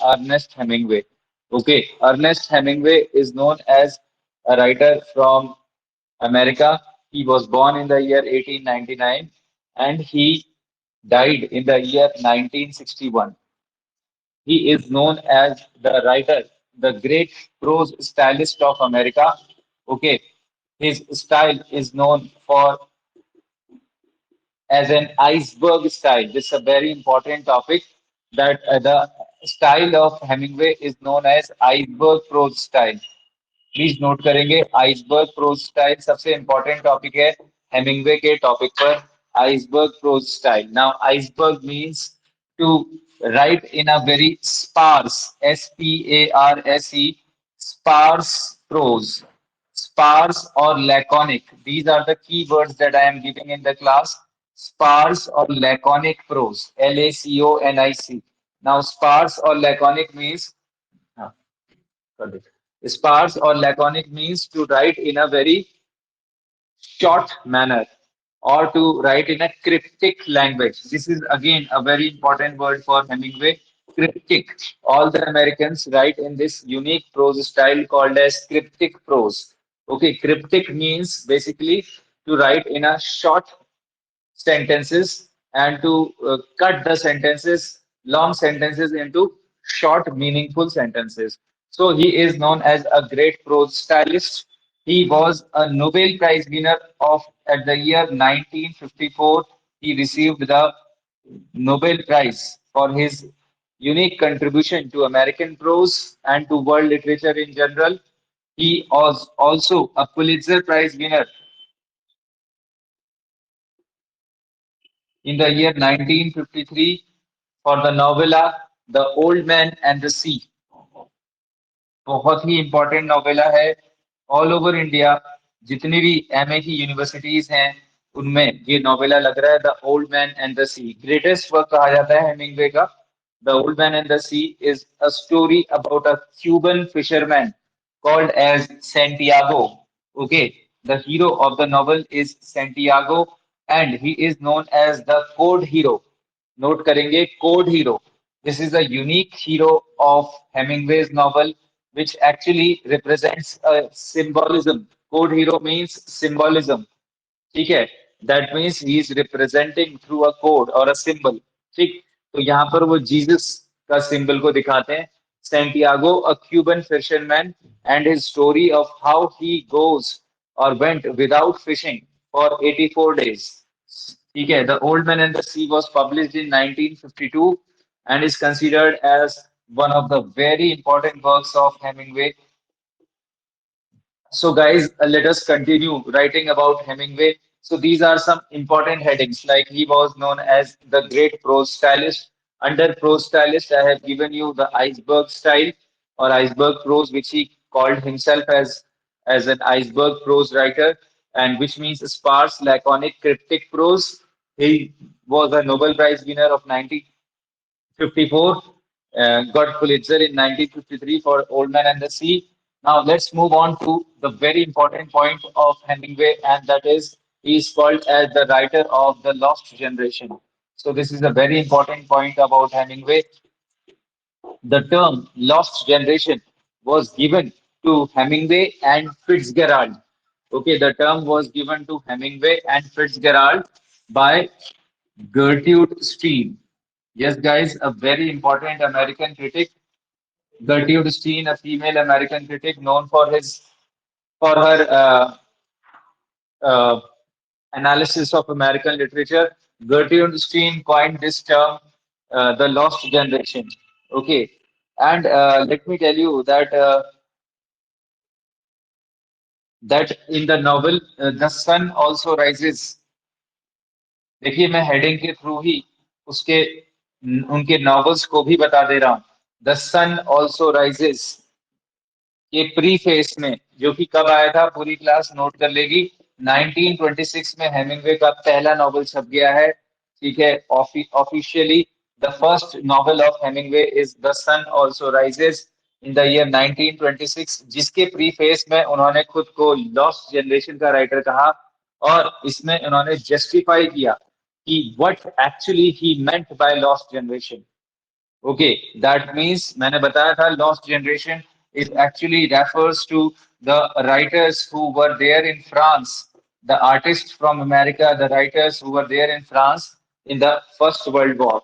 Ernest Hemingway. Okay, Ernest Hemingway is known as a writer from America. He was born in the year 1899 and he died in the year 1961. He is known as the writer, the great prose stylist of America. Okay, his style is known for as an iceberg style. This is a very important topic that the style of Hemingway is known as iceberg prose style. Please note करेंगे iceberg prose style सबसे important topic है Hemingway के topic पर iceberg prose style now iceberg means to write in a very sparse SPARSE sparse prose sparse or laconic these are the key words that I am giving in the class sparse or laconic prose LACONIC now sparse or laconic means Correct. Sparse or laconic means to write in a very short manner or to write in a cryptic language. This is again a very important word for Hemingway. Cryptic. All the Americans write in this unique prose style called as cryptic prose. Okay, cryptic means basically to write in a short sentences and to cut the sentences, long sentences into short, meaningful sentences. So he is known as a great prose stylist. He was a Nobel Prize winner of at the year 1954. He received the Nobel Prize for his unique contribution to American prose and to world literature in general. He was also a Pulitzer Prize winner in the year 1953 for the novella The Old Man and the Sea. बहुत ही important novella है all over India जितनी भी MA की universities हैं उनमें ये novella लग रहा है the old man and the sea greatest work कहा जाता है हेमिंग्वे का the old man and the sea is a story about a Cuban fisherman called as Santiago. Okay, the hero of the novel is Santiago, and he is known as the code hero. Note करेंगे code hero. This is a unique hero of Hemingway's novel, which actually represents a symbolism. Code hero means symbolism. ठीक है that means he is representing through a code और a symbol ठीक तो यहाँ पर वो Jesus का सिंबल को दिखाते हैं Santiago a Cuban fisherman and his story of how he goes और went without fishing for 84 days ठीक है the old man and the sea was published in 1952 and is considered as one of the very important works of Hemingway. So, guys, let us continue writing about Hemingway. So, these are some important headings. Like he was known as the great prose stylist. Under prose stylist, I have given you the iceberg style or iceberg prose, which he called himself as an iceberg prose writer, and which means sparse, laconic, cryptic prose. He was a Nobel Prize winner of 1954, got Pulitzer in 1953 for Old Man and the Sea. Now let's move on to the very important point of Hemingway, and that is he is called as the writer of the lost generation. So this is a very important point about Hemingway. The term lost generation was given to Hemingway and Fitzgerald. Okay, the term was given to Hemingway and Fitzgerald by Gertrude Stein. Yes, guys, a very important American critic. Gertrude Stein, a female American critic known for her uh, analysis of American literature. Gertrude Stein coined this term, the lost generation. Okay, and let me tell you that in the novel, the sun also rises. देखिए मैं heading के through ही उसके उनके novels को भी बता दे रहा हूँ द सन ऑल्सो राइजेस ये प्री फेस में जो कि कब आया था पूरी क्लास नोट कर लेगी 1926 में हेमिंग्वे का पहला नॉवेल छप गया है ठीक है officially the first novel of Hemingway is the sun also rises in the year 1926 जिसके प्री फेस में उन्होंने खुद को लॉस्ट जनरेशन का राइटर कहा और इसमें उन्होंने जस्टिफाई किया कि what actually he meant by lost generation okay, that means मैंने बताया था lost generation it actually refers to the writers who were there in France, the artist from America, the writers who were there in France in the first world war.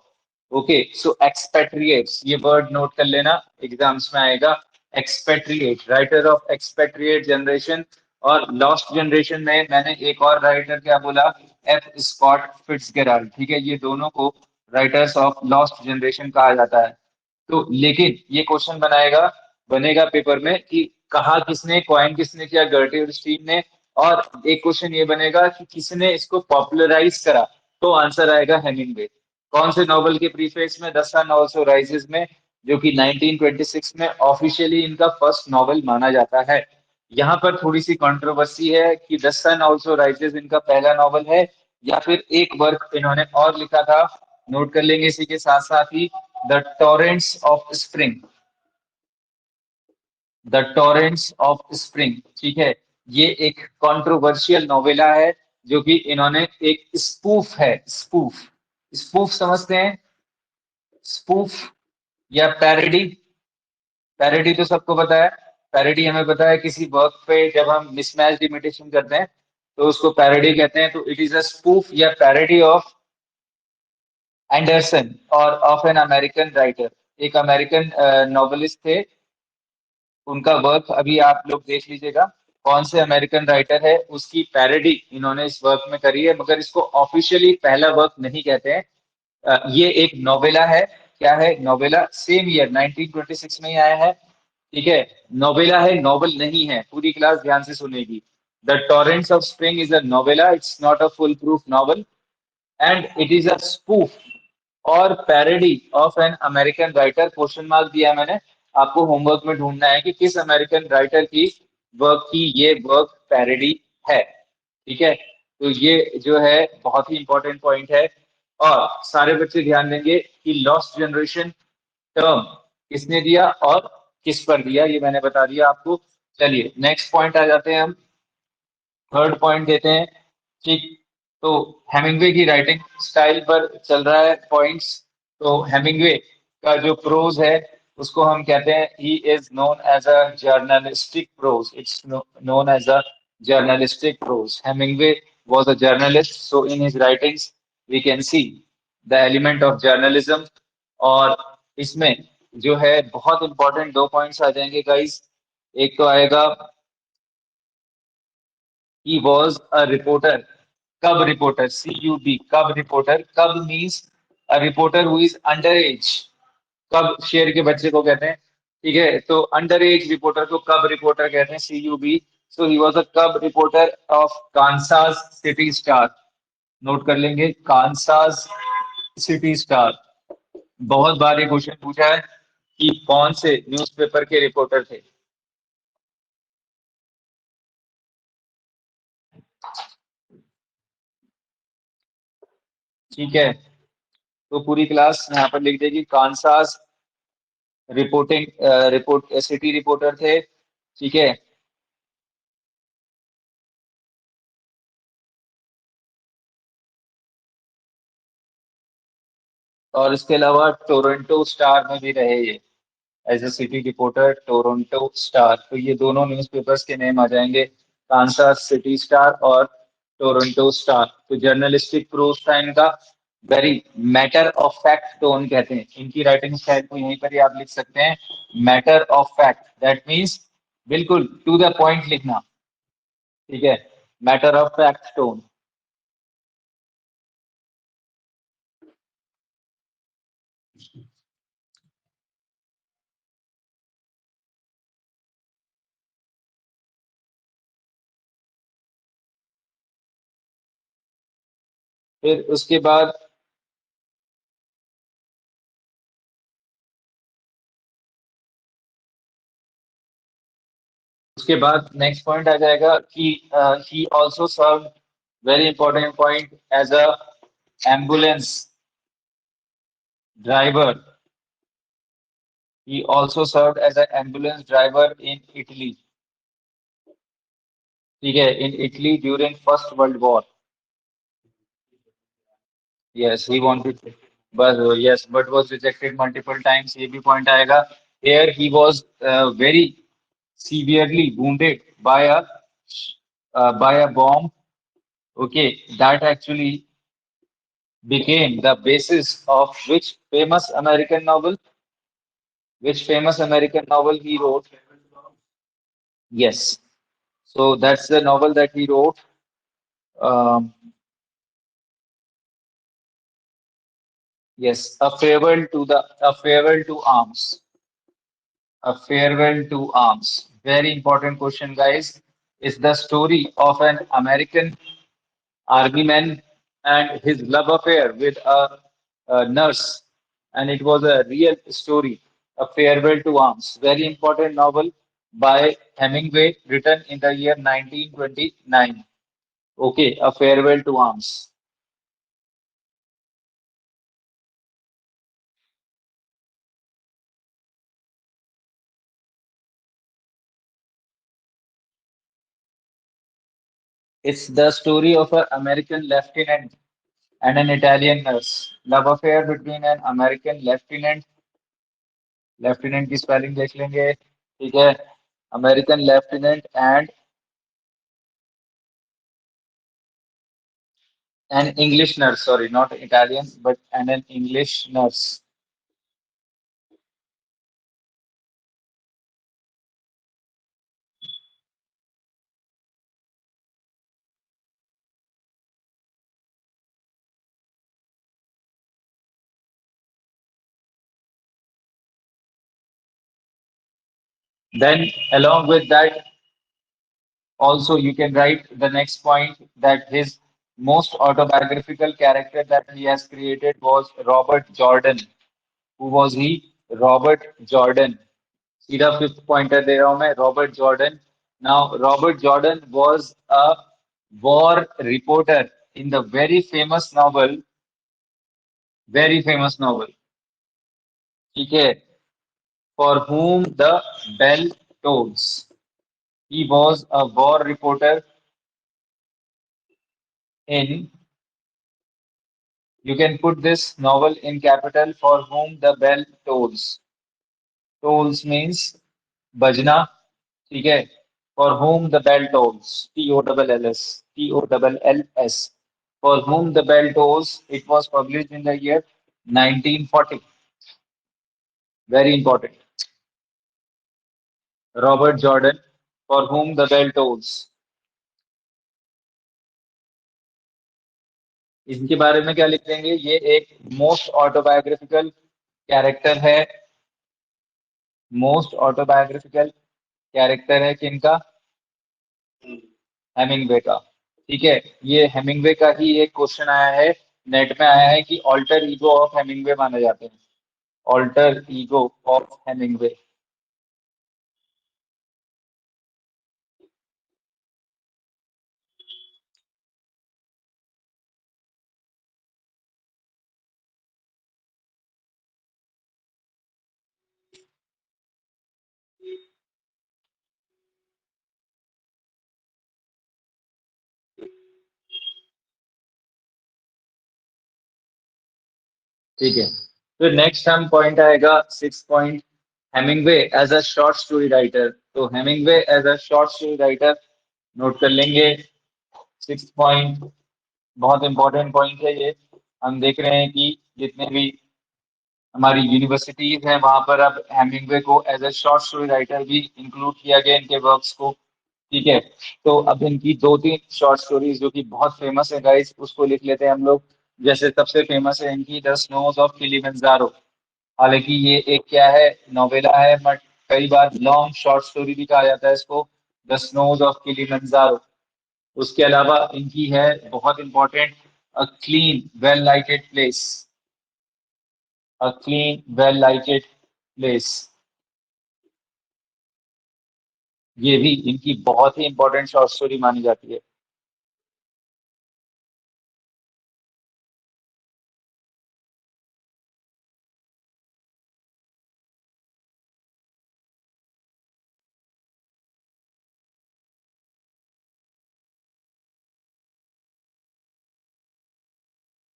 Okay, so expatriates, ये word note कर लेना, exams में आएगा। Expatriate, writer of expatriate generation. और lost generation में मैंने एक और राइटर क्या बोला, एफ स्कॉट फिट्जगेराल्ड। ठीक है, ये दोनों को राइटर्स ऑफ लॉस्ट जनरेशन कहा जाता है। तो लेकिन ये क्वेश्चन बनेगा पेपर में कि कहा किसने, कॉइन किसने किया, गर्टी और स्टीन ने। और एक क्वेश्चन ये बनेगा कि किसने इसको पॉपुलराइज करा, तो आंसर आएगा हेमिंग्वे। कौन से नॉवल के प्रीफेस में, द सन ऑल्सो राइजेस में, जो कि 1926 में ऑफिशियली इनका फर्स्ट नॉवल माना जाता है। यहाँ पर थोड़ी सी कंट्रोवर्सी है कि द सन ऑल्सो राइजेस इनका पहला नॉवल है या फिर एक वर्क इन्होंने और लिखा था। नोट कर लेंगे इसी के साथ साथ ही, the torrents of spring, the torrents of spring. ठीक है, ये एक कंट्रोवर्शियल नोवेला है जो कि इन्होंने, एक स्पूफ है, स्पूफ, स्पूफ समझते हैं, स्पूफ या पैरोडी। पैरोडी तो सबको पता है, पैरोडी हमें पता है किसी वर्क पे जब हम मिसमैच्ड इमिटेशन करते हैं तो उसको पैरोडी कहते हैं। तो इट इज अ स्पूफ या पैरोडी ऑफ एंडरसन और ऑफ एन अमेरिकन राइटर। एक अमेरिकन नॉवेलिस्ट थे, उनका वर्क अभी आप लोग देख लीजिएगा, कौन से अमेरिकन राइटर है, उसकी पैरोडी इन्होंने इस वर्क में करी है, मगर इसको ऑफिशियली पहला वर्क नहीं कहते हैं। ये एक नोवेला है। क्या है नोवेला, सेम ईयर 1926 में ही आया है। ठीक है, नोवेला है, नॉवल नहीं है, पूरी क्लास ध्यान से सुनेगी। The torrents of spring is a novella, it's not a full proof novel, and it is a spoof और parody of an American writer. Question mark दिया है मैंने, आपको होमवर्क में ढूंढना है कि किस अमेरिकन राइटर की वर्क की ये वर्क पैरोडी है। ठीक है, तो ये जो है बहुत ही इंपॉर्टेंट पॉइंट है। और सारे बच्चे ध्यान देंगे कि लॉस्ट जनरेशन टर्म किसने दिया और किस पर दिया, ये मैंने बता दिया आपको। चलिए नेक्स्ट पॉइंट आ जाते हैं हम, थर्ड पॉइंट देते हैं। ठीक, तो हेमिंग्वे की राइटिंग स्टाइल पर चल रहा है पॉइंट्स। तो हेमिंग्वे का जो प्रोज है उसको हम कहते हैं, he is known as a journalistic prose, it's known as a journalistic prose. Hemingway was a journalist, so in his writings we can see the element of journalism. और इसमें जो है बहुत इंपॉर्टेंट दो पॉइंट्स आ जाएंगे गाइस। एक तो आएगा, he was a reporter, cub reporter, CUB, cub reporter, cub means a reporter who is underage, कब शेर के बच्चे को कहते हैं। ठीक है, तो अंडर एज रिपोर्टर को कब रिपोर्टर कहते हैं, CUB। So he was a cub reporter of Kansas City Star. Note कर लेंगे, कांसास सिटी स्टार। बहुत बार ये क्वेश्चन पूछा है कि कौन से न्यूज़पेपर के रिपोर्टर थे। ठीक है, तो पूरी क्लास यहाँ पर लिख देगी, Kansas reporting report city reporter थे। ठीक है, और इसके अलावा टोरंटो स्टार में भी रहे ये as a city reporter, Toronto Star. तो ये दोनों न्यूज़पेपर्स के नेम आ जाएंगे, कांसास सिटी स्टार और टोरंटो स्टार। तो जर्नलिस्टिक प्रोज था इनका, very matter of fact tone कहते हैं इनकी राइटिंग स्टाइल को, यहीं पर ही आप लिख सकते हैं, matter of fact, that means बिल्कुल टू द पॉइंट लिखना। ठीक है, मैटर ऑफ फैक्ट टोन। फिर उसके बाद नेक्स्ट पॉइंट आ जाएगा कि he also serve, very important point, as a ambulance driver. He also serve as a ambulance driver in Italy. ठीक है, in Italy during first world war. Yes, he wanted, but yes, but was rejected multiple times. ये भी point आएगा. Here he was very severely wounded by a bomb. Okay, that actually became the basis of which famous American novel he wrote. Yes, so that's the novel that he wrote. Um, yes, a farewell to arms. A farewell to arms. Very important question, guys. Is the story of an American army man and his love affair with a nurse, and it was a real story. A farewell to arms. Very important novel by Hemingway, written in the year 1929. Okay, a farewell to arms. It's the story of an American lieutenant and an Italian nurse. Love affair between an American lieutenant की spelling देख लेंगे. ठीक है. American lieutenant and an English nurse, sorry, not Italian, but an English nurse. Then, along with that, also you can write the next point that his most autobiographical character that he has created was Robert Jordan. Who was he? Robert Jordan. सीधा fifth pointer दे रहा हूं मैं. Robert Jordan. Now Robert Jordan was a war reporter in the very famous novel. ठीक है. For whom the bell tolls. He was a war reporter in, you can put this novel in capital, For whom the bell tolls. Tolls means bajna. ठीक है. For whom the bell tolls. Tolls. For whom the bell tolls. It was published in the year 1940. Very important. Robert Jordan. For whom the bell tolls. इनके बारे में क्या लिख देंगे? ये एक मोस्ट ऑटोबायोग्राफिकल कैरेक्टर है. मोस्ट ऑटोबायोग्राफिकल कैरेक्टर है किनका? हेमिंग्वे का. ठीक है. ये हेमिंग्वे का ही एक क्वेश्चन आया है, नेट में आया है कि ऑल्टर ईगो ऑफ हेमिंग्वे माने जाते हैं. Alter ego of Hemingway. ठीक है. फिर नेक्स्ट हम पॉइंट आएगा, six point. Hemingway as a short story writer. तो Hemingway as a short story writer note कर लेंगे. सिक्स पॉइंट बहुत इंपॉर्टेंट पॉइंट है ये. हम देख रहे हैं कि जितने भी हमारी यूनिवर्सिटीज हैं वहां पर अब हेमिंग्वे को as a short story writer भी इंक्लूड किया गया इनके वर्क्स को. ठीक है. तो अब इनकी दो तीन शॉर्ट स्टोरीज जो कि बहुत फेमस है गाइस, उसको लिख लेते हैं हम लोग. जैसे सबसे फेमस है इनकी द स्नोज ऑफ किलिमंजारो. हालांकि ये एक क्या है, नोवेला है, बट कई बार लॉन्ग शॉर्ट स्टोरी भी कहा जाता है इसको. The snows of Kilimanjaro. उसके अलावा इनकी है बहुत इंपॉर्टेंट, अ क्लीन वेल लाइटेड प्लेस. अ क्लीन वेल लाइटेड प्लेस. ये भी इनकी बहुत ही इंपॉर्टेंट शॉर्ट स्टोरी मानी जाती है.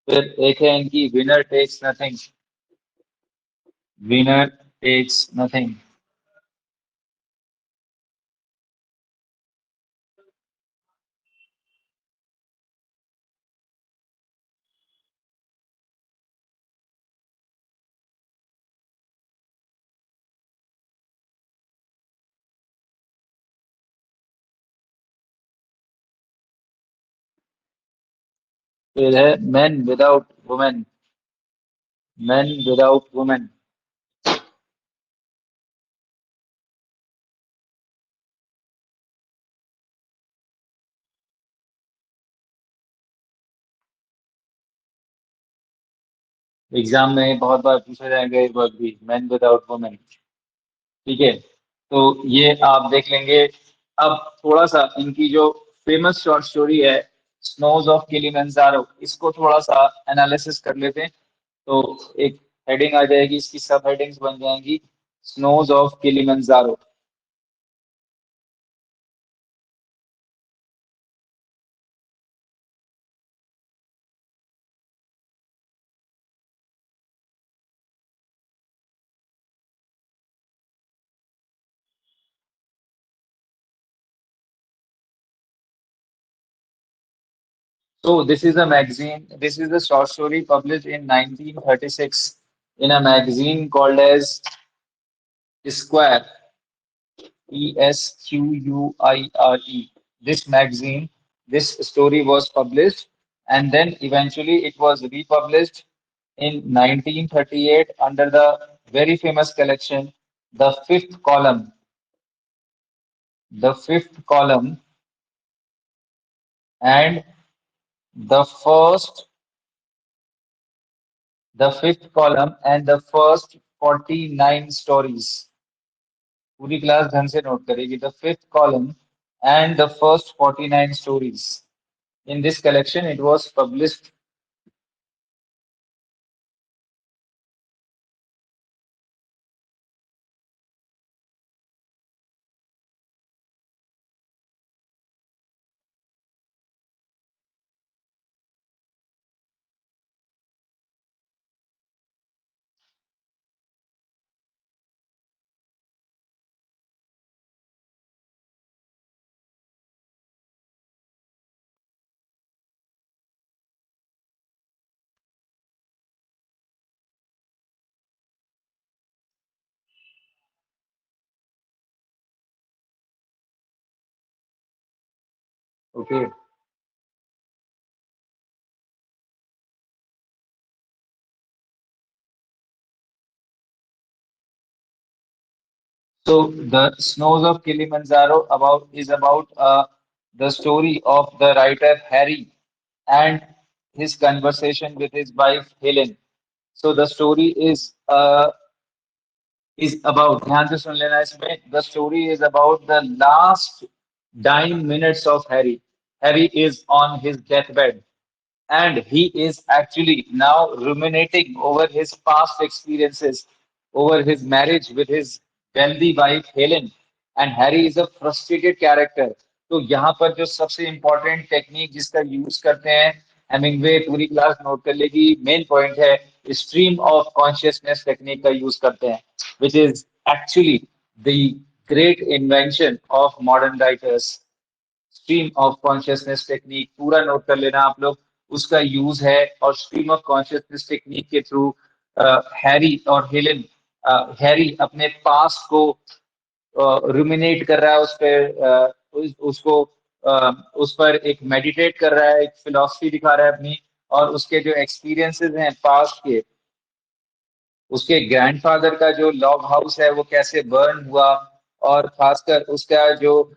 फिर एक है इनकी winner takes nothing, winner takes nothing. फिर है man without women, man without women. Exam में बहुत बार पूछा जाएगा ये वर्ड भी, मैन विदाउट वुमेन। ठीक है, तो ये आप देख लेंगे। अब थोड़ा सा इनकी जो फेमस शॉर्ट स्टोरी है स्नोज ऑफ किलिमंजारो, इसको थोड़ा सा एनालिसिस कर लेते हैं। तो एक हेडिंग आ जाएगी, इसकी सब हेडिंग्स बन जाएंगी snows of Kilimanjaro. So this is a magazine. This is a short story published in 1936 in a magazine called as Square, Esquire. This magazine, this story was published, and then eventually it was republished in 1938 under the very famous collection, The Fifth Column. The Fifth Column, and the first, the fifth column, and the first 49 stories. पूरी class ढंग से note करेगी। The fifth column and the first 49 stories in this collection it was published. Okay, so the snows of Kilimanjaro about is about the story of the writer Harry and his conversation with his wife Helen. So the story is about, ध्यान से सुन लेना इसमें, the story is about the last dying minutes of Harry. Harry is on his deathbed and he is actually now ruminating over his past experiences, over his marriage with his wealthy wife Helen, and Harry is a frustrated character. तो यहाँ पर जो सबसे important technique जिसका use करते हैं, Hemingway पूरी class note कर लेगी, मेन पॉइंट है स्ट्रीम ऑफ कॉन्शियसनेस टेक्निक का यूज करते हैं, which is actually the great invention of modern writers. Stream of consciousness technique पूरा नोट कर लेना आप लोग, उसका यूज है। और स्ट्रीम ऑफ कॉन्शियसनेस टेक्निक के थ्रू हैरी और हेलेन, हैरी अपने पास्ट को रुमिनेट कर रहा है, उस पर उसको उस पर एक मेडिटेट कर रहा है, एक फिलॉसफी दिखा रहा है अपनी, और उसके जो एक्सपीरियंसेस हैं पास्ट के, उसके ग्रैंडफादर का जो लॉग हाउस है वो कैसे बर्न हुआ, और खासकर उसका जो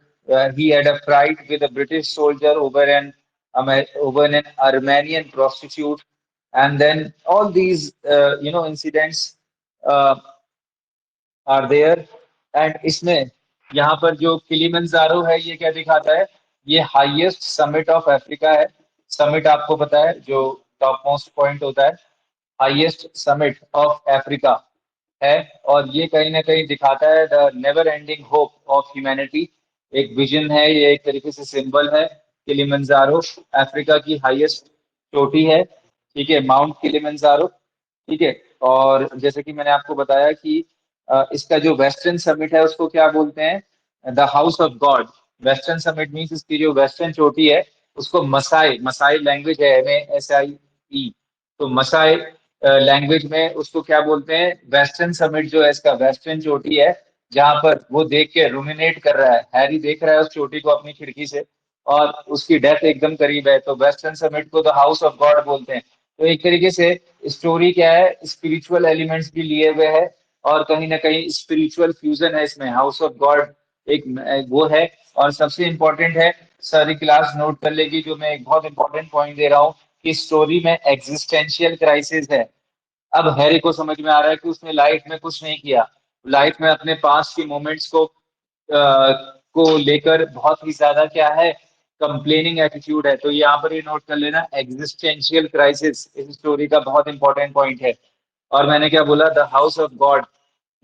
he had a fight with a British soldier over an Armenian prostitute, and then all these incidents uh, are there। and इसमें यहाँ पर जो किलिमंजारो है ये क्या दिखाता है, ये हाईएस्ट समिट ऑफ अफ्रीका है। समिट आपको पता है जो टॉप मोस्ट पॉइंट होता है, हाईएस्ट समिट ऑफ अफ्रीका है। और ये कहीं ना कहीं दिखाता है the never ending hope of humanity. एक विजन है, ये एक तरीके से सिंबल है। किलिमंजारो अफ्रीका की हाईएस्ट चोटी है। ठीक है, माउंट किलिमंजारो। ठीक है, और जैसे कि मैंने आपको बताया कि इसका जो वेस्टर्न समिट है उसको क्या बोलते हैं, the house of God. Western summit means इसकी जो वेस्टर्न चोटी है उसको मसाई, मसाई लैंग्वेज है, MASAI। तो मसाई लैंग्वेज में उसको क्या बोलते हैं, वेस्टर्न समिट जो है इसका वेस्टर्न चोटी है, जहां पर वो देख के रुमिनेट कर रहा है, हैरी देख रहा है उस चोटी को अपनी खिड़की से, और उसकी डेथ एकदम करीब है, तो वेस्टर्न समिट को द हाउस ऑफ गॉड बोलते हैं। तो एक तरीके से स्टोरी क्या है, स्पिरिचुअल एलिमेंट्स भी लिए हुए है, और कहीं ना कहीं स्पिरिचुअल फ्यूजन है इसमें, हाउस ऑफ गॉड एक वो है। और सबसे इंपॉर्टेंट है, सारी क्लास नोट कर लेगी, जो मैं एक बहुत इंपॉर्टेंट पॉइंट दे रहा हूँ, कि स्टोरी में एग्जिस्टेंशियल क्राइसिस है। अब हैरी को समझ में आ रहा है कि उसने लाइफ में कुछ नहीं किया, लाइफ में अपने पास्ट की मोमेंट्स को लेकर बहुत ही ज्यादा क्या है, कंप्लेनिंग एटीट्यूड है। तो यहाँ पर ये नोट कर लेना, एग्जिस्टेंशियल क्राइसिस इस स्टोरी का बहुत इंपॉर्टेंट पॉइंट है। और मैंने क्या बोला, द हाउस ऑफ गॉड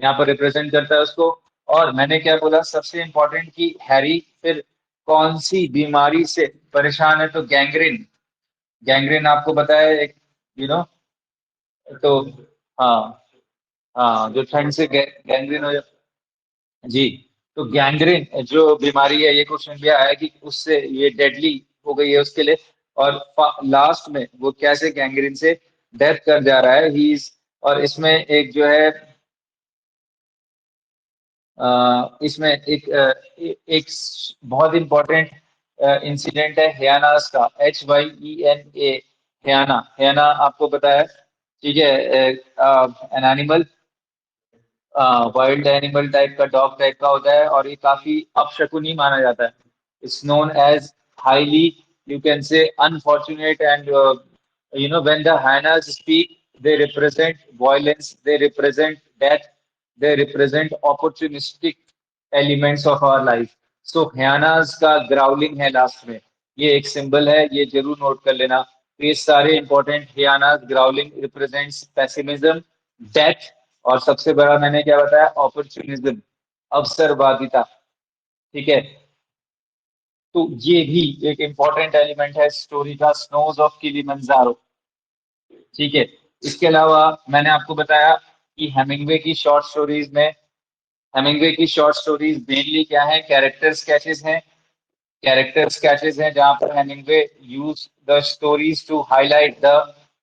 यहाँ पर रिप्रेजेंट करता है उसको। और मैंने क्या बोला, सबसे इंपॉर्टेंट, कि हैरी फिर कौन सी बीमारी से परेशान है, तो गैंग्रीन। गैंग्रीन आपको पता है, एक यू नो तो हाँ, हाँ, जो ठंड से गैंग्रीन हो जी। तो गैंग्रीन जो बीमारी है, ये क्वेश्चन भी आया है कि उससे ये डेडली हो गई है उसके लिए। और लास्ट में वो कैसे गैंग्रीन से डेथ कर जा रहा है, ही इज। और इसमें एक जो है, इसमें एक बहुत इंपॉर्टेंट इंसिडेंट है हयानास का, HYENA। हयाना, हयाना आपको पता है, ठीक है, an animal, wild animal type का, डॉग टाइप का होता है, और ये काफी अपशकुनी माना जाता है। It's known as highly, you can say unfortunate, and when the hyenas speak, they represent violence, they represent death, they represent opportunistic elements of our life. So hyenas का ग्राउलिंग है लास्ट में, ये एक सिंबल है, ये जरूर note कर लेना। तो ये सारे important, hyenas growling represents pessimism, death, और सबसे बड़ा मैंने क्या बताया, अपॉर्चुनिज्म, अवसरवादिता। ठीक है, तो ये भी एक इंपॉर्टेंट एलिमेंट है स्टोरी का, स्नोज ऑफ किलिमंजारो। ठीक है, इसके अलावा मैंने आपको बताया कि हेमिंग्वे की शॉर्ट स्टोरीज में, हेमिंग्वे की शॉर्ट स्टोरीज मेनली क्या है, कैरेक्टर स्केचेस हैं। कैरेक्टर स्केचेस हैं जहां पर Hemingway use the stories to highlight the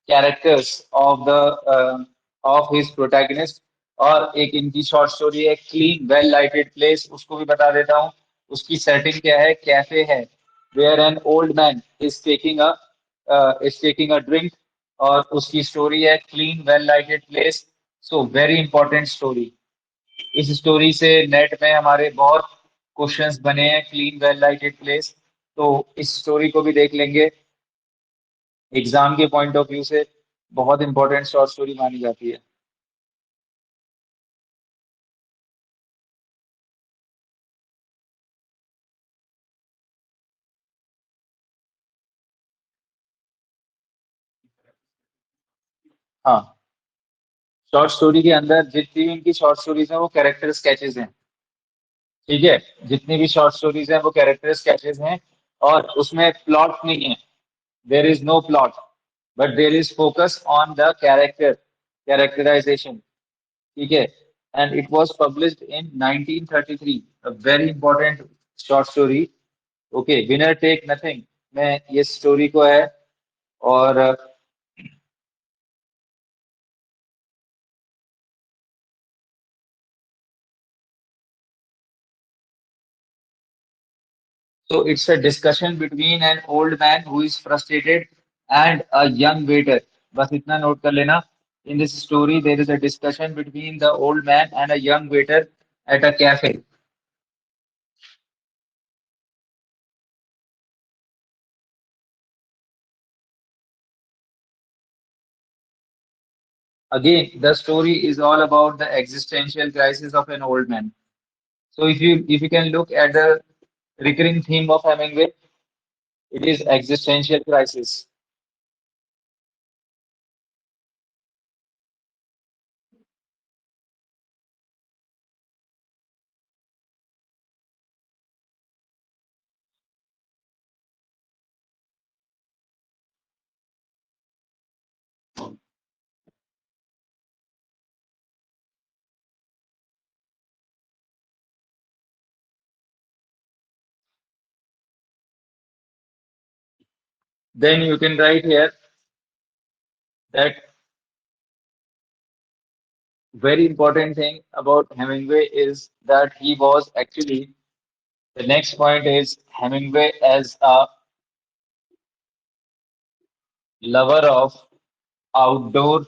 characters of his protagonist. और एक इनकी शॉर्ट स्टोरी है क्लीन वेल लाइटेड प्लेस, उसको भी बता देता हूँ। उसकी सेटिंग क्या है, कैफे है, where an old man is taking a drink. और उसकी स्टोरी है clean well lighted place. So very important story. इस स्टोरी से नेट में हमारे बहुत क्वेश्चंस बने हैं, क्लीन वेल लाइटेड प्लेस। तो इस स्टोरी को भी देख लेंगे, एग्जाम के पॉइंट ऑफ व्यू से बहुत इंपॉर्टेंट शॉर्ट स्टोरी मानी जाती है। हाँ, शॉर्ट स्टोरी के अंदर जितनी भी इनकी शॉर्ट स्टोरीज हैं वो कैरेक्टर स्केचेस हैं। ठीक है, जितनी भी शॉर्ट स्टोरीज हैं वो कैरेक्टर स्केचेस हैं, और उसमें प्लॉट नहीं है, there is no plot, but there is focus on the characterisation. ठीक है, and it was published in 1933, a very important short story. Okay, winner take nothing में ये स्टोरी को है। और so it's a discussion between an old man who is frustrated and a young waiter. बस इतना note कर लेना, in this story there is a discussion between the old man and a young waiter at a cafe. Again, the story is all about the existential crisis of an old man. So if you can look at the recurring theme of Hemingway, it is existential crisis. Then you can write here that very important thing about Hemingway is that he was actually, the next point is Hemingway as a lover of outdoor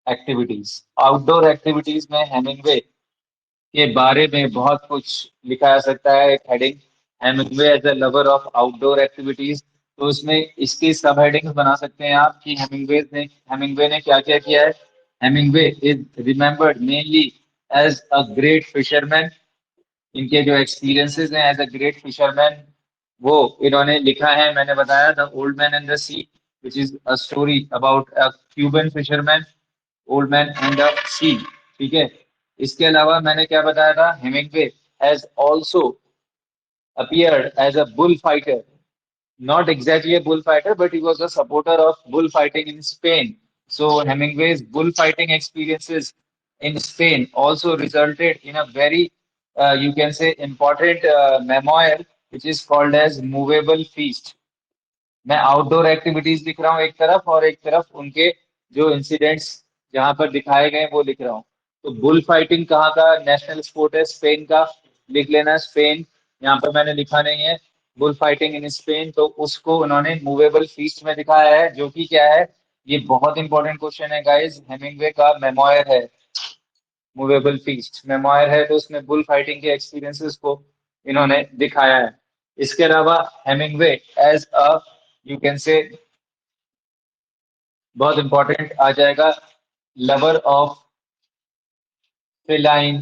activities outdoor activities में Hemingway के बारे में बहुत कुछ लिखा जा सकता है एक heading Hemingway as a lover of outdoor activities तो उसमें इसकी सब हेडिंग्स बना सकते हैं आप कि हेमिंगवे ने क्या क्या किया है Hemingway is remembered mainly as a great fisherman इनके जो एक्सपीरियंसेस हैं एज अ ग्रेट फिशरमैन वो इन्होंने लिखा है मैंने बताया the old man and the sea which is a story about a Cuban fisherman old man and the sea ठीक है इसके अलावा मैंने क्या बताया था Hemingway has also appeared as a bullfighter, not exactly a bullfighter, but he was a supporter of bullfighting in Spain. So Hemingway's bullfighting experiences in Spain also resulted in a very, you can say, important memoir, which is called as Movable Feast. मैं outdoor activities लिख रहा हूँ एक तरफ और एक तरफ उनके जो इंसिडेंट्स जहां पर दिखाए गए वो लिख रहा हूँ तो बुल फाइटिंग कहाँ का नेशनल स्पोर्ट है स्पेन का लिख लेना स्पेन यहाँ पर मैंने लिखा नहीं है बुल फाइटिंग इन स्पेन तो उसको उन्होंने मूवेबल फीस्ट में दिखाया है जो कि क्या है ये बहुत इंपॉर्टेंट क्वेश्चन है गाइस हेमिंगवे का मेमोयर है मूवेबल फीस्ट मेमोयर है तो उसमें बुल फाइटिंग के एक्सपीरियंसेस को इन्होंने दिखाया है इसके अलावा Hemingway as a you can say बहुत इंपॉर्टेंट आ जाएगा lover of feline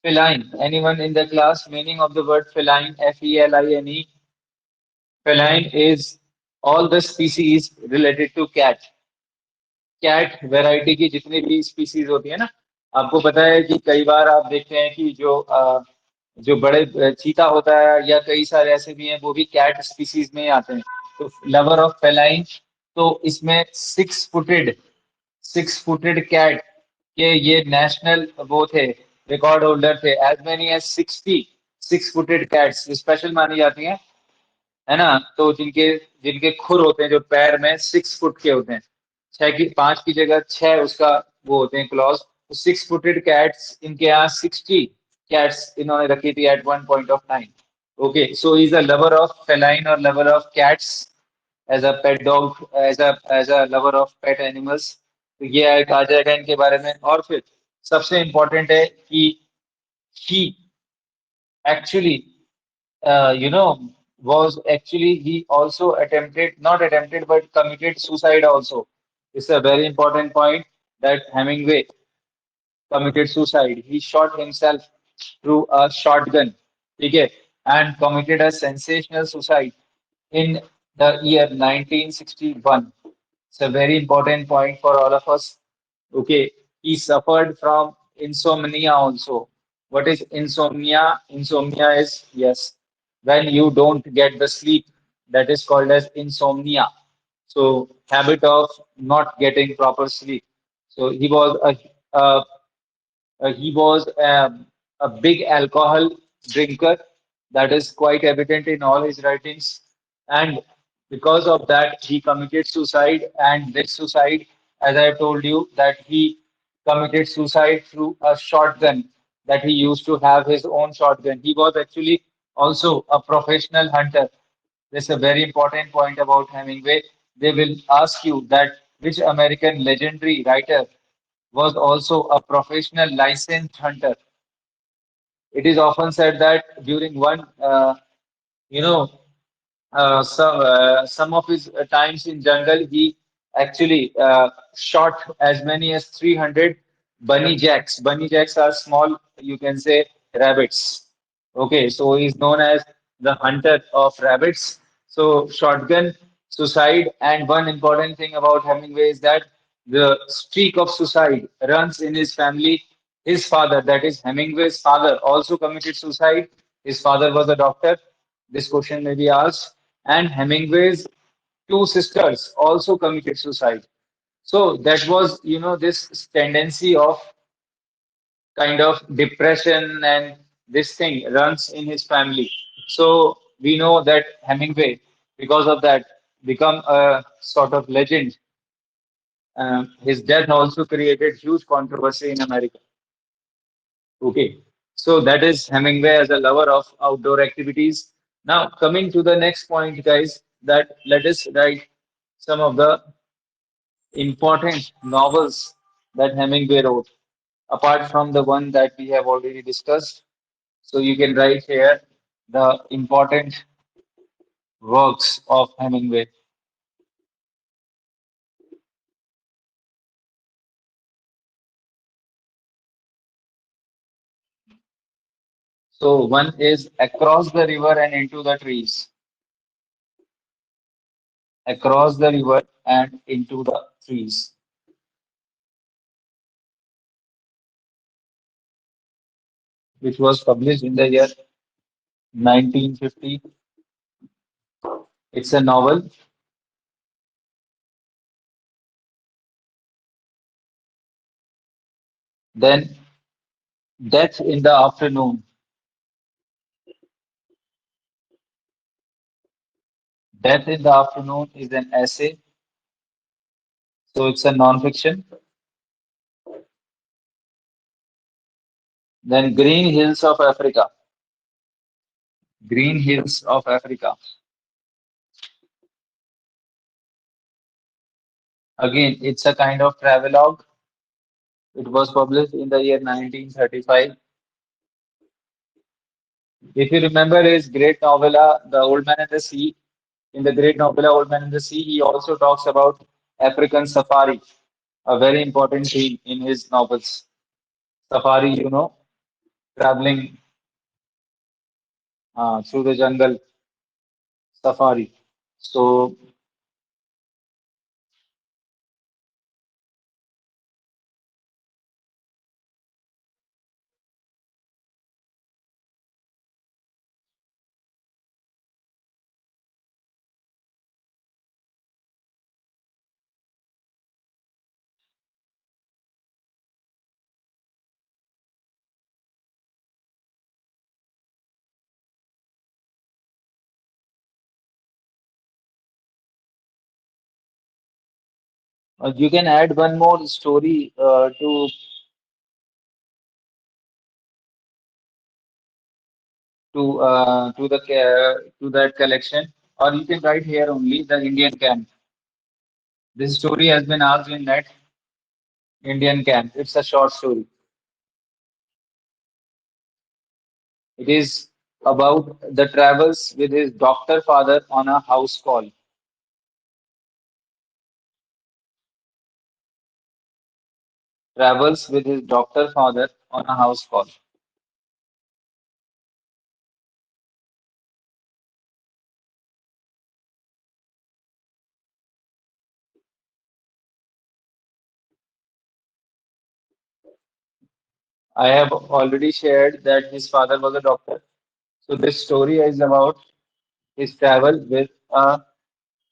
feline anyone in the class meaning of the word feline feline feline is all the species related to cat cat variety की जितनी भी species होती है ना आपको पता है कि कई बार आप देखते हैं कि जो बड़े चीता होता है या कई सारे ऐसे भी हैं वो भी कैट स्पीसीज में ही आते हैं तो लवर ऑफ फेलाइन तो इसमें सिक्स फुटेड कैट के ये नेशनल वो थे रिकॉर्ड होल्डर थे as many as 60 six footed cats special मानी जाती हैं है ना तो जिनके जिनके खुर होते हैं जो पैर में 6 फुट के होते हैं 5 की जगह 6 उसका वो होते हैं क्लॉज तो 6 फुटेड कैट्स इनके यहाँ 60 कैट्स इन्होंने रखी थी at one point of time okay so is a lover of feline और lover of cats as a pet dog as a lover of pet animals तो ये एक आ जाएगा इनके बारे में और फिर सबसे इम्पोर्टेंट है कि ही actually you know, was actually he also attempted, not attempted, but committed suicide also. It's a very important point that Hemingway committed suicide. He shot himself through a shotgun, okay, and committed a sensational suicide in the year 1961. It's a very important point for all of us. Okay, he suffered from insomnia also. What is insomnia? Insomnia is, yes, when you don't get the sleep, that is called as insomnia. So, habit of not getting proper sleep. So, he was a big alcohol drinker. That is quite evident in all his writings. And because of that, he committed suicide. And this suicide, as I told you, that he committed suicide through a shotgun that he used to have his own shotgun. He was actually also a professional hunter. This is a very important point about Hemingway. They will ask you that which American legendary writer was also a professional licensed hunter. It is often said that during one, you know, some of his times in jungle, he actually shot as many as 300 bunny jacks. Bunny jacks are small, you can say, rabbits. Okay, so he's known as the hunter of rabbits. So shotgun, suicide, and one important thing about Hemingway is that the streak of suicide runs in his family. His father, that is Hemingway's father, also committed suicide. His father was a doctor. This question may be asked. And Hemingway's two sisters also committed suicide. So that was, this tendency of kind of depression and this thing runs in his family. So we know that Hemingway, because of that, become a sort of legend. His death also created huge controversy in America. Okay, so that is Hemingway as a lover of outdoor activities. Now, coming to the next point, guys, that let us write some of the important novels that Hemingway wrote, apart from the one that we have already discussed. So you can write here the important works of Hemingway. So one is Across the River and Into the Trees. Across the River and Into the Trees, which was published in the year 1950. It's a novel. Then Death in the Afternoon. Death in the Afternoon is an essay, so it's a non-fiction. Then Green Hills of Africa. Green Hills of Africa. Again, it's a kind of travelogue. It was published in the year 1935. If you remember his great novella, The Old Man and the Sea, in the great novella Old Man and the Sea, he also talks about African safari, a very important theme in his novels. Safari, traveling through the jungle, safari. So you can add one more story to that collection, or you can write here only the Indian camp. This story has been asked in net Indian camp. It's a short story. It is about the travels with his doctor father on a house call. Travels with his doctor father on a house call. I have already shared that his father was a doctor. So this story is about his travel with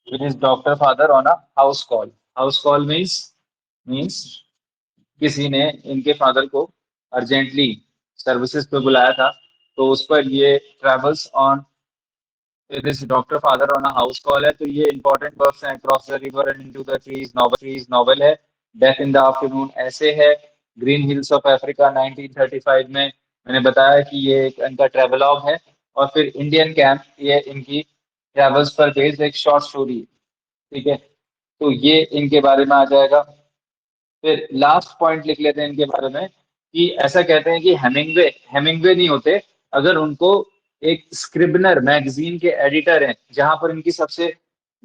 his doctor father on a house call. House call means किसी ने इनके father को urgently services पे बुलाया था, तो उस पर ये travels on with his doctor father on a house call है। तो ये इंपॉर्टेंट वर्क्स हैं। Cross the river and into the trees novel है। डेथ इन द आफ्टरनून ऐसे है। ग्रीन हिल्स ऑफ अफ्रीका 1935 में मैंने बताया कि ये एक इनका ट्रेवलॉग है। और फिर इंडियन कैंप ये इनकी ट्रेवल्स पर बेस्ड एक शॉर्ट स्टोरी है। ठीक है, तो ये इनके बारे में आ जाएगा। फिर लास्ट पॉइंट लिख लेते हैं इनके बारे में कि ऐसा कहते हैं कि हेमिंगवे नहीं होते अगर उनको एक स्क्रिबनर मैगजीन के एडिटर हैं जहां पर इनकी सबसे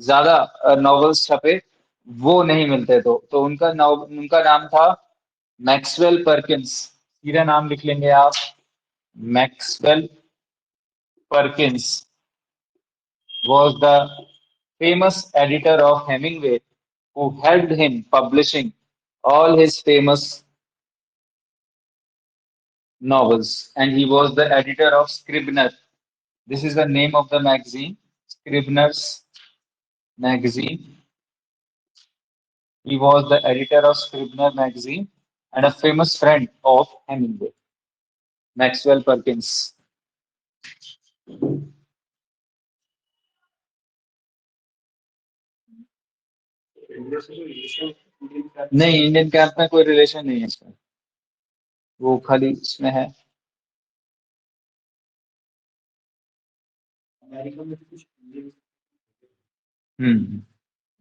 ज्यादा नॉवेल्स छपे, वो नहीं मिलते। तो उनका नाम था मैक्सवेल परकिंस। सीधा नाम लिख लेंगे आप, Maxwell Perkins was the famous editor of Hemingway who helped him publishing all his famous novels, and he was the editor of Scribner. This is the name of the magazine, Scribner's magazine. He was the editor of Scribner magazine and a famous friend of Hemingway, Maxwell Perkins. नहीं, Indian camp में कोई relation नहीं है इसका, वो खाली इसमें है।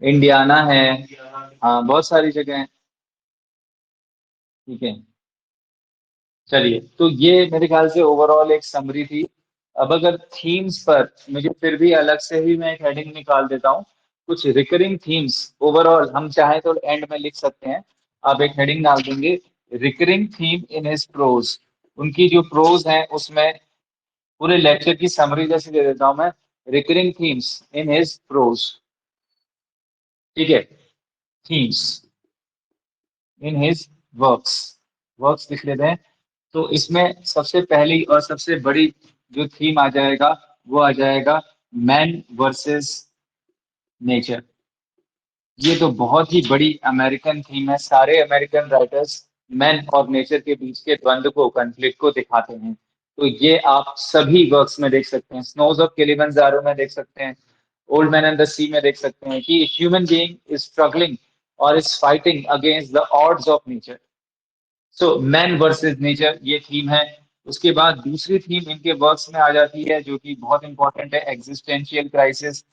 इंडियाना है। हाँ, बहुत सारी जगह हैं। ठीक है, चलिए, तो ये मेरे ख्याल से ओवरऑल एक समरी थी। अब अगर थीम्स पर मुझे फिर भी अलग से ही मैं एक हेडिंग निकाल देता हूँ, कुछ रिकरिंग थीम्स ओवरऑल हम चाहे तो एंड में लिख सकते हैं। आप एक हेडिंग डाल देंगे, recurring theme in his prose. उनकी जो प्रोज है उसमें पूरे लेक्चर की समरी जैसे दे देता हूं मैं, recurring themes in his prose. ठीक है, themes in his works, works लिख लेते हैं। तो इसमें सबसे पहली और सबसे बड़ी जो थीम आ जाएगा वो आ जाएगा मैन वर्सेस नेचर। ये तो बहुत ही बड़ी अमेरिकन थीम है। सारे अमेरिकन राइटर्स मैन और नेचर के बीच के द्वंद्व को, कन्फ्लिक्ट को दिखाते हैं। तो ये आप सभी वर्क्स में देख सकते हैं, स्नोज ऑफ किलिमंजारो में देख सकते हैं, ओल्ड मैन एंड द सी में देख सकते हैं कि ह्यूमन बीइंग इज स्ट्रगलिंग और is fighting against the odds of nature. So man versus nature ये थीम है। उसके बाद दूसरी थीम इनके वर्क्स में आ जाती है जो कि बहुत इंपॉर्टेंट है, एग्जिस्टेंशियल क्राइसिस।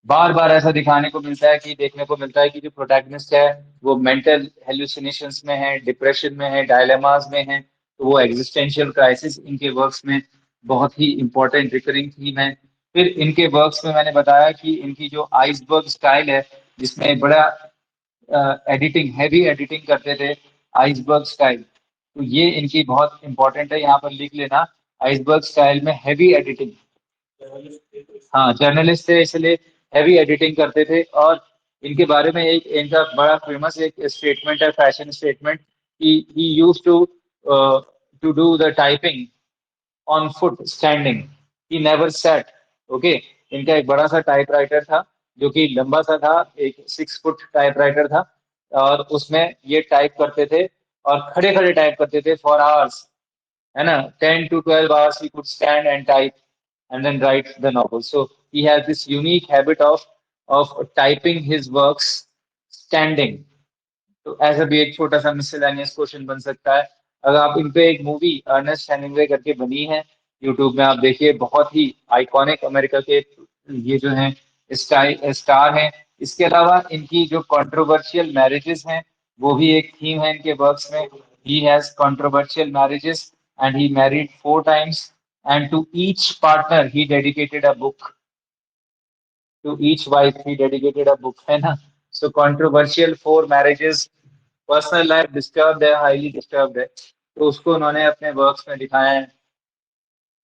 बार बार ऐसा दिखाने को मिलता है कि देखने को मिलता है कि जो प्रोटैगनिस्ट है वो मेंटल हेलुसिनेशंस में है, डिप्रेशन में है, डायलेमास में है। तो वो एग्जिस्टेंशियल क्राइसिस इनके वर्क्स में बहुत ही इंपॉर्टेंट रिकरिंग थीम है। फिर इनके वर्क्स में मैंने बताया कि इनकी जो आइसबर्ग स्टाइल है, जिसमें बड़ा एडिटिंग, हैवी एडिटिंग करते थे, आइसबर्ग स्टाइल। तो ये इनकी बहुत इंपॉर्टेंट है, यहाँ पर लिख लेना, आइसबर्ग स्टाइल में हैवी एडिटिंग। हाँ, जर्नलिस्ट थे इसलिए हैवी एडिटिंग करते थे। और इनके बारे में एक इनका बड़ा फेमस एक स्टेटमेंट है, फैशन स्टेटमेंट, कि he used to do the typing on foot standing, he never sat. Okay, इनका एक बड़ा सा टाइपराइटर था जो कि लंबा सा था, एक 6 फुट टाइपराइटर था। और उसमें ये टाइप करते थे और खड़े खड़े टाइप करते थे फॉर आवर्स, है ना। 10 to 12 hours he could stand and type and then write the novel. So he has this unique habit of typing his works standing. तो ऐसा भी एक छोटा सा मिसलेनियस क्वेश्चन बन सकता है। अगर आप इन पे एक मूवी अर्नेस्ट हेमिंग्वे करके बनी है, यूट्यूब में आप देखिए, बहुत ही आइकॉनिक अमेरिका के ये जो हैं स्टार हैं। इसके अलावा इनकी जो कंट्रोवर्शियल मैरिजेस हैं वो भी एक थीम है इनके वर्क्स में। He has controversial marriages and he married 4 times, and to each partner he dedicated a book, to each wife he dedicated a book, है ना। So controversial 4 marriages, personal life disturb है, highly disturb है, तो उसको उन्होंने अपने works में दिखाया है।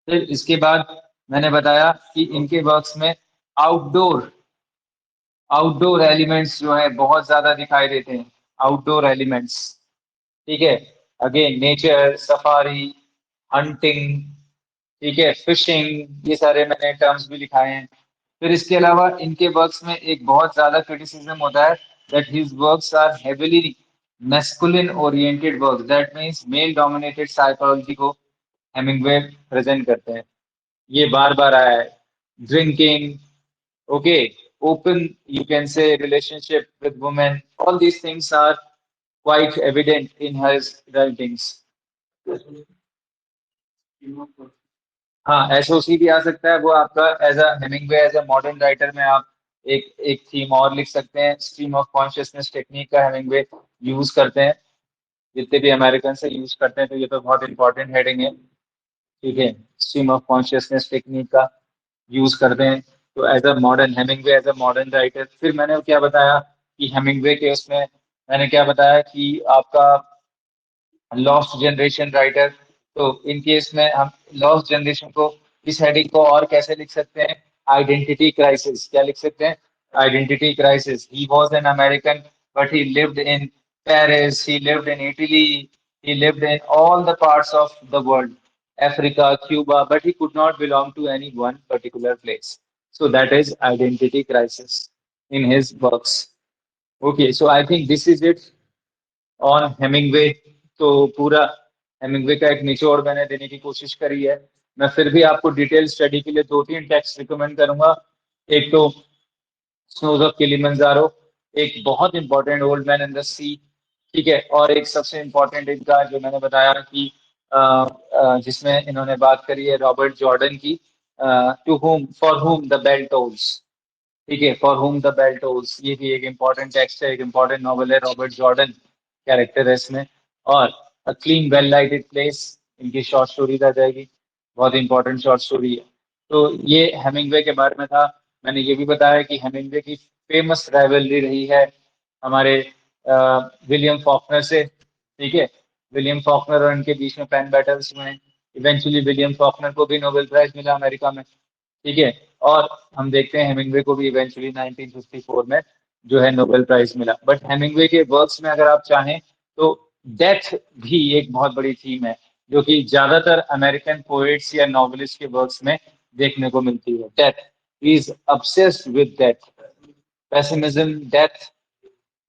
फिर इसके बाद मैंने बताया कि इनके वर्क्स में आउटडोर आउटडोर एलिमेंट्स जो है बहुत ज्यादा दिखाई देते हैं, आउटडोर एलिमेंट्स। ठीक है, अगेन नेचर, सफारी, हंटिंग, ठीक है, फिशिंग, ये सारे मैंने टर्म्स भी लिखाए हैं। फिर इसके अलावा इनके वर्क्स में एक बहुत ज्यादा क्रिटिसिज्म होता है that his works are heavily masculine oriented work, that means male dominated psychology को हेमिंग्वे प्रेजेंट करते हैं। ये बार बार आया है, drinking, okay, open, you can say, relationship with women, all these things are quite evident in his writings. हाँ, SOC भी आ सकता है, वो आपका as a Hemingway, as a modern writer में आप एक एक थीम और लिख सकते हैं। स्ट्रीम ऑफ कॉन्शियसनेस टेक्निक का हेमिंग्वे यूज करते हैं, जितने भी अमेरिकन से यूज करते हैं, तो ये तो बहुत इंपॉर्टेंट हेडिंग है। ठीक है, स्ट्रीम ऑफ कॉन्शियसनेस टेक्निक का यूज करते हैं। तो as a modern Hemingway, as a modern writer, फिर मैंने क्या बताया कि हेमिंग्वे के उसमें मैंने क्या बताया कि आपका लॉस्ट जनरेशन राइटर। तो इन केस में हम लॉस्ट जनरेशन को, इस हेडिंग को और कैसे लिख सकते हैं, आइडेंटिटी क्राइसिस। क्या लिख सकते हैं, identity crisis. He was an American but he lived in Paris, he lived in Italy, he lived in all the parts of the world, Africa, Cuba, but he could not belong to any one particular place. So that is identity crisis in his works. Okay, so I think this is it on Hemingway. तो पूरा Hemingway का एक निचोड़ मैंने देने की कोशिश करी है। मैं फिर भी आपको डिटेल स्टडी के लिए 2-3 टेक्स्ट रिकमेंड करूंगा। एक तो स्नोज ऑफ किलिमंजारो, एक बहुत important old man in the sea, ठीक है। और एक सबसे इम्पोर्टेंट इनका जो मैंने बताया कि जिसमें इन्होंने बात करी है रॉबर्ट जॉर्डन की, to whom for whom the bell tolls, ठीक है, for whom the bell tolls, ये भी एक इम्पॉर्टेंट टेक्स्ट है, एक इम्पॉर्टेंट नॉवल है, रॉबर्ट जॉर्डन कैरेक्टर है इसमें। और a clean well lighted place इनकी शॉर्ट स्टोरी आ जाएगी, बहुत इंपॉर्टेंट शॉर्ट स्टोरी है। तो ये हेमिंग्वे के बारे में था। मैंने ये भी बताया कि हेमिंग्वे की फेमस राइवलरी रही है हमारे विलियम फॉकनर से, ठीक है। विलियम फॉकनर और इनके बीच में पेन बैटल्स हुए हैं। इवेंचुअली विलियम फॉकनर को भी नोबेल प्राइज मिला अमेरिका में, ठीक है। और हम देखते हैं हेमिंग्वे को भी इवेंचुअली 1954 में जो है नोबेल प्राइज मिला। बट हेमिंग्वे के वर्क्स में अगर आप चाहें तो डेथ भी एक बहुत बड़ी थीम है, जो कि ज्यादातर अमेरिकन पोएट्स या नॉवलिस्ट के वर्क्स में देखने को मिलती है। Death, he is obsessed with death, pessimism, death,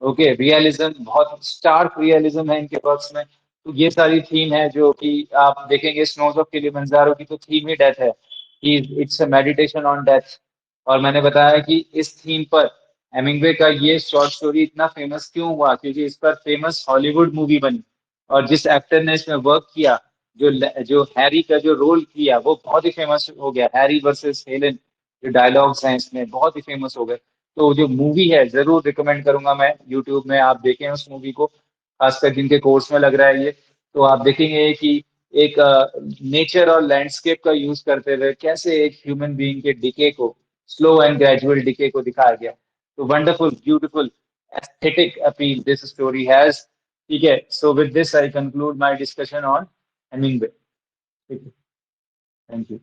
okay, realism, बहुत स्टार्क रियलिज्म है इनके वर्क्स में। तो ये सारी थीम है जो कि आप देखेंगे स्नोज ऑफ किलिमंजारो की तो थीम ही डेथ है, कि it's a meditation on death. और मैंने बताया कि इस थीम पर हेमिंग्वे का ये शॉर्ट स्टोरी इतना फेमस क्यों हुआ, क्योंकि इस पर फेमस हॉलीवुड मूवी बनी, और जिस एक्टर ने इसमें वर्क किया, जो जो हैरी का जो रोल किया, वो बहुत ही फेमस हो गया। हैरी वर्सेस हेलन, जो डायलॉग्स हैं इसमें बहुत ही फेमस हो गए। तो जो मूवी है जरूर रिकमेंड करूंगा मैं, यूट्यूब में आप देखें उस मूवी को, खासकर जिनके कोर्स में लग रहा है ये। तो आप देखेंगे कि एक नेचर और लैंडस्केप का यूज करते हुए कैसे एक ह्यूमन बीइंग के डिके को, स्लो एंड ग्रेजुअल डिके को दिखाया गया। तो wonderful, beautiful, aesthetic appeal this story has, ठीक है। So with this I conclude my discussion on Hemingway, ठीक है। Thank you.